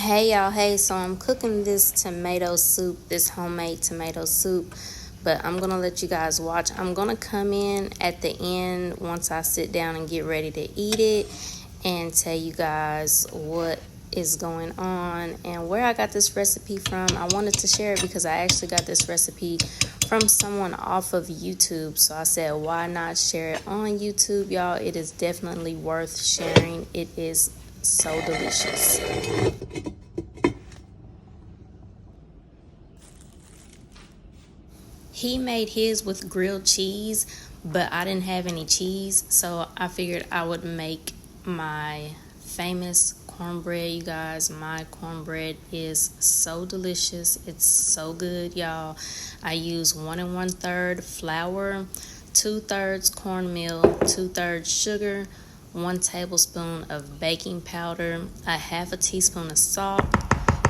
Hey y'all, hey, so I'm cooking this tomato soup, this homemade tomato soup, but I'm gonna let you guys watch. I'm gonna come in at the end once I sit down and get ready to eat it and tell you guys what is going on and where I got this recipe from. I wanted to share it because I actually got this recipe from someone off of YouTube, so I said, why not share it on YouTube, y'all? It is definitely worth sharing. It is so delicious. He made his with grilled cheese, but I didn't have any cheese, so I figured I would make my famous cornbread, you guys. My cornbread is so delicious. It's so good, y'all. I use 1 1/3 flour, 2/3 cornmeal, 2/3 sugar, 1 tablespoon of baking powder, a half a teaspoon of salt,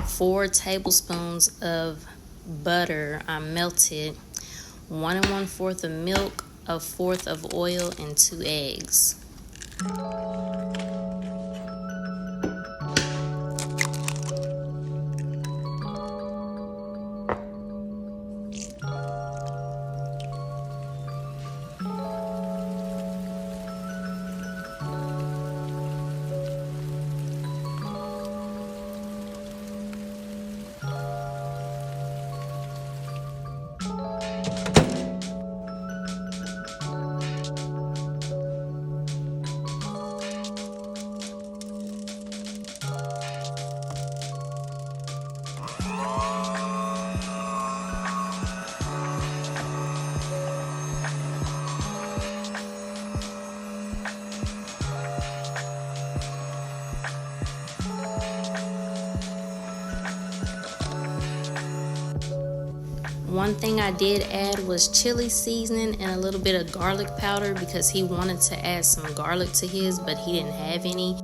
4 tablespoons of butter I melted, 1 1/4 of milk, a fourth of oil, and 2 eggs. One thing I did add was chili seasoning and a little bit of garlic powder because he wanted to add some garlic to his, but he didn't have any.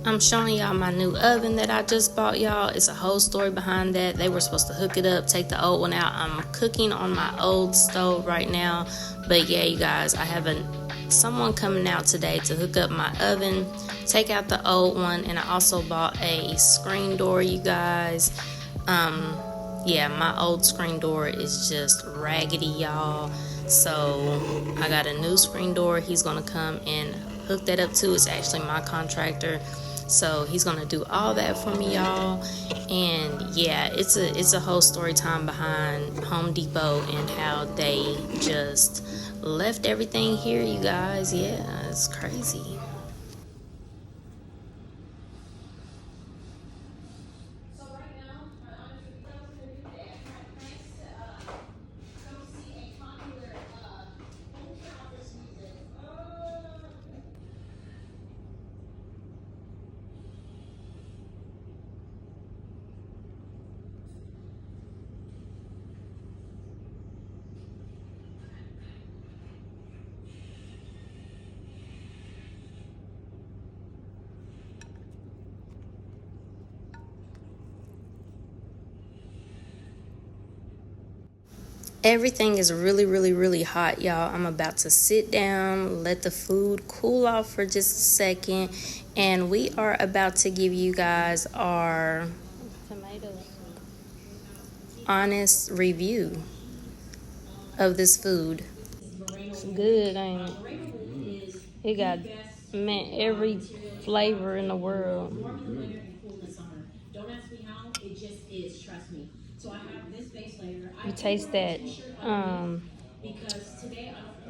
I'm showing y'all my new oven that I just bought, y'all. It's a whole story behind that. They were supposed to hook it up, take the old one out. I'm cooking on my old stove right now. But yeah, you guys, I have someone coming out today to hook up my oven, take out the old one, and I also bought a screen door, you guys. Yeah, my old screen door is just raggedy, y'all. So I got a new screen door. He's gonna come and hook that up too. It's actually my contractor. So he's gonna do all that for me, y'all. And yeah, it's a whole story time behind Home Depot and how they just left everything here, you guys. Yeah, it's crazy. Everything is really, really, really hot, y'all. I'm about to sit down, let the food cool off for just a second, and we are about to give you guys our honest review of this food. It's good, ain't it? It got, man, every flavor in the world. You taste that, um,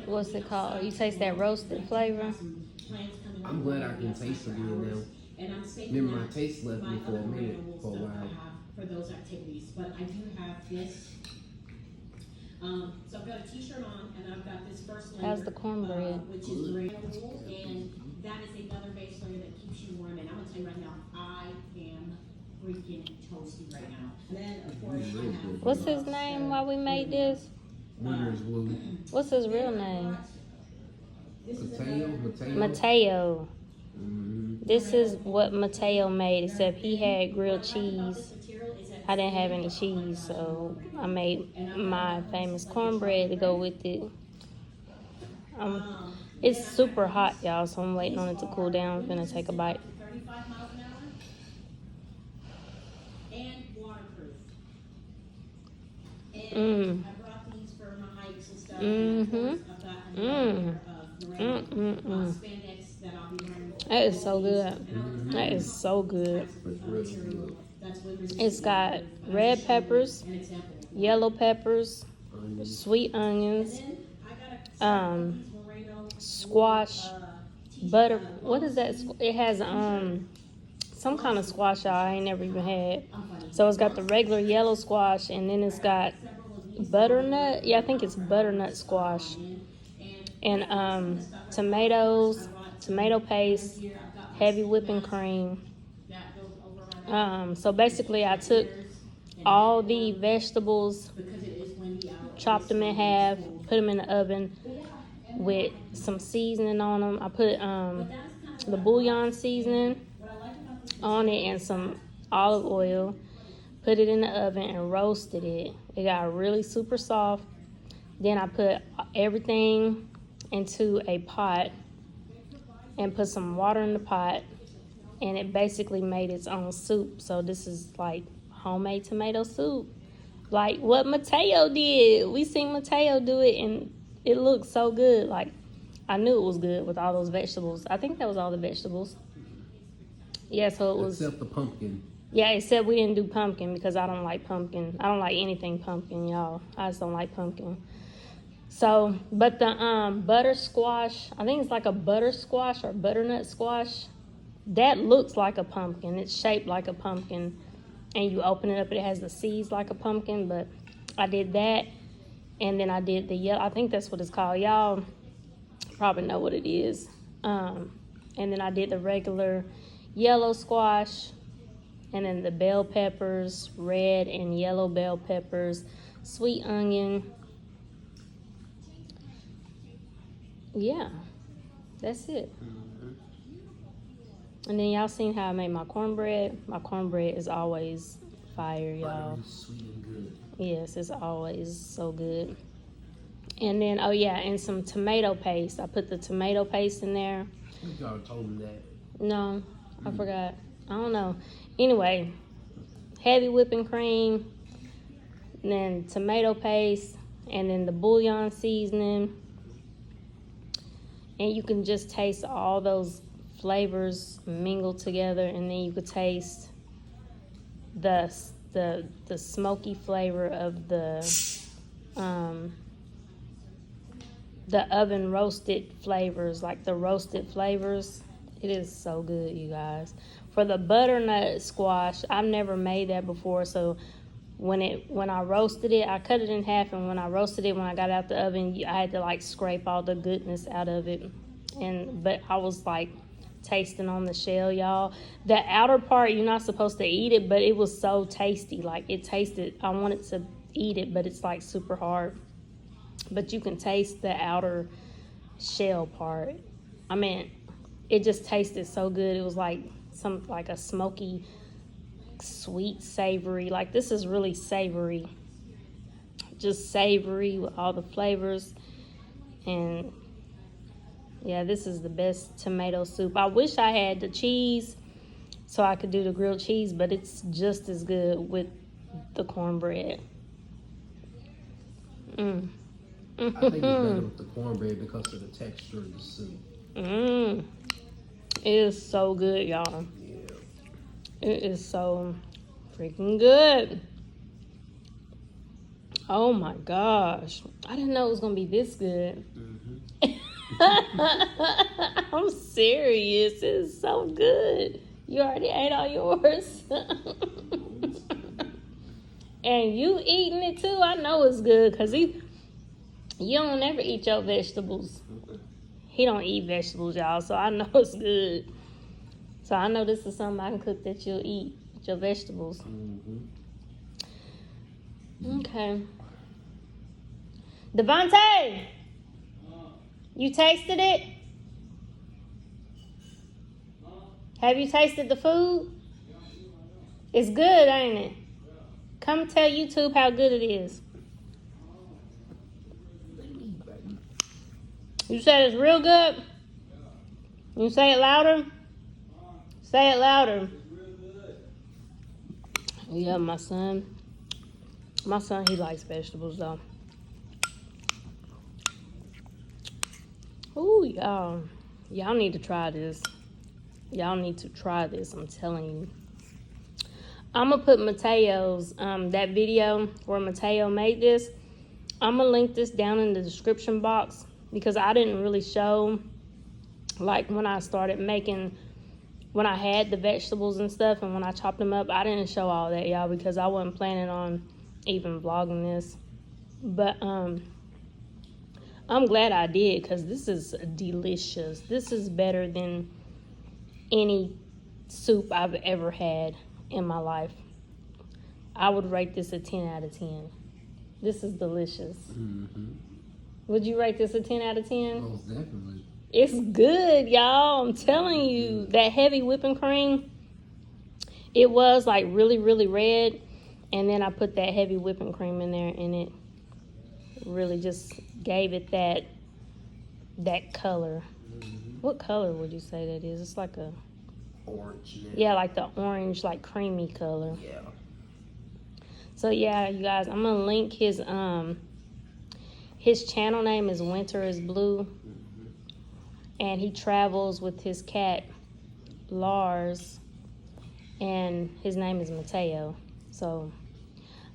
what's it called? You taste that roasted flavor? I'm glad I can taste again now. Remember, my taste left me for a minute, for a while. How's the cornbread? What's his name while we made this? Winter's Blue. What's his real name? Mateo. Mateo. This is what Mateo made, except he had grilled cheese. I didn't have any cheese, so I made my famous cornbread to go with it. It's super hot, y'all, so I'm waiting on it to cool down. I'm gonna take a bite. Mmm. Mm-hmm. Mmm. Mm-mm-mm. That is so good. That is so good. It's got red peppers, yellow peppers, sweet onions, squash, butter. What is that? It has some kind of squash I ain't never even had. So it's got the regular yellow squash, and then it's got butternut. Yeah, I think it's butternut squash, and tomatoes, tomato paste, heavy whipping cream. So basically, I took all the vegetables, chopped them in half, put them in the oven with some seasoning on them. I put the bouillon seasoning on it and some olive oil. Put it in the oven and roasted it. It got really super soft. Then I put everything into a pot and put some water in the pot, and it basically made its own soup. So this is like homemade tomato soup, like what Mateo did. We seen Mateo do it, and it looked so good. Like, I knew it was good with all those vegetables. I think that was all the vegetables. Yeah, so it was. Except the pumpkin. Yeah, except we didn't do pumpkin because I don't like pumpkin. I don't like anything pumpkin, y'all. I just don't like pumpkin. So, but the butter squash, I think it's like a butter squash or butternut squash. That looks like a pumpkin. It's shaped like a pumpkin. And you open it up, it has the seeds like a pumpkin. But I did that. And then I did the yellow. I think that's what it's called. Y'all probably know what it is. And then I did the regular yellow squash. And then the bell peppers, red and yellow bell peppers, sweet onion. Yeah, that's it. And then y'all seen how I made my cornbread. My cornbread is always fire, y'all. Sweet and good. Yes, it's always so good. And then, oh yeah, and some tomato paste. I put the tomato paste in there. Y'all told me that. No, I forgot. I don't know. Anyway, heavy whipping cream, and then tomato paste, and then the bouillon seasoning. And you can just taste all those flavors mingled together, and then you could taste the smoky flavor of the oven roasted flavors, like the roasted flavors. It is so good, you guys. For the butternut squash, I've never made that before, so when I roasted it, I cut it in half, and when I roasted it, when I got out the oven, I had to like scrape all the goodness out of it. But I was like tasting on the shell, y'all. The outer part, you're not supposed to eat it, but it was so tasty. Like, it tasted, I wanted to eat it, but it's like super hard. But you can taste the outer shell part. I mean, it just tasted so good. It was like a smoky, sweet, savory. Like, this is really savory. Just savory with all the flavors. And yeah, this is the best tomato soup. I wish I had the cheese so I could do the grilled cheese, but it's just as good with the cornbread. I think it's better with the cornbread because of the texture of the soup. It is so good, y'all. Yeah. It is so freaking good. Oh my gosh. I didn't know it was going to be this good. I'm serious. It's so good. You already ate all yours. And you eating it too. I know it's good because you don't never eat your vegetables. He don't eat vegetables, y'all, so I know it's good. So I know this is something I can cook that you'll eat, your vegetables. Okay. Devontae, you tasted it? Have you tasted the food? It's good, ain't it? Come tell YouTube how good it is. You said it's real good? You say it louder? Say it louder. Yeah, my son, he likes vegetables though. Ooh, y'all need to try this. Y'all need to try this, I'm telling you. I'm gonna put Mateo's, that video where Mateo made this. I'm gonna link this down in the description box because I didn't really show, like when I started making, when I had the vegetables and stuff and when I chopped them up, I didn't show all that, y'all, because I wasn't planning on even vlogging this. But I'm glad I did because this is delicious. This is better than any soup I've ever had in my life. I would rate this a 10 out of 10. This is delicious. Mm-hmm. Would you rate this a 10 out of 10? Most definitely. It's good, y'all. I'm telling you, that heavy whipping cream, it was like really, really red. And then I put that heavy whipping cream in there and it really just gave it that color. Mm-hmm. What color would you say that is? It's like a Orange. yeah, like the orange, like creamy color. Yeah. So yeah, you guys, I'm gonna link his channel name is Winter is Blue. Mm-hmm. And he travels with his cat Lars, and his name is Mateo. So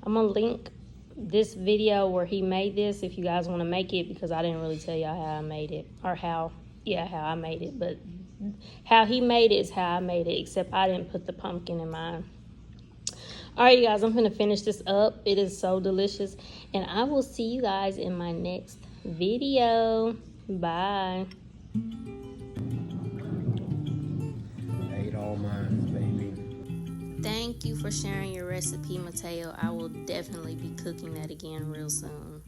I'm gonna link this video where he made this if you guys want to make it, because I didn't really tell y'all how I made it, or how I made it, but how he made it is how I made it, except I didn't put the pumpkin in mine. All right, you guys, I'm gonna finish this up. It is so delicious, and I will see you guys in my next video. Bye. Ate all mine, baby. Thank you for sharing your recipe, Mateo. I will definitely be cooking that again real soon.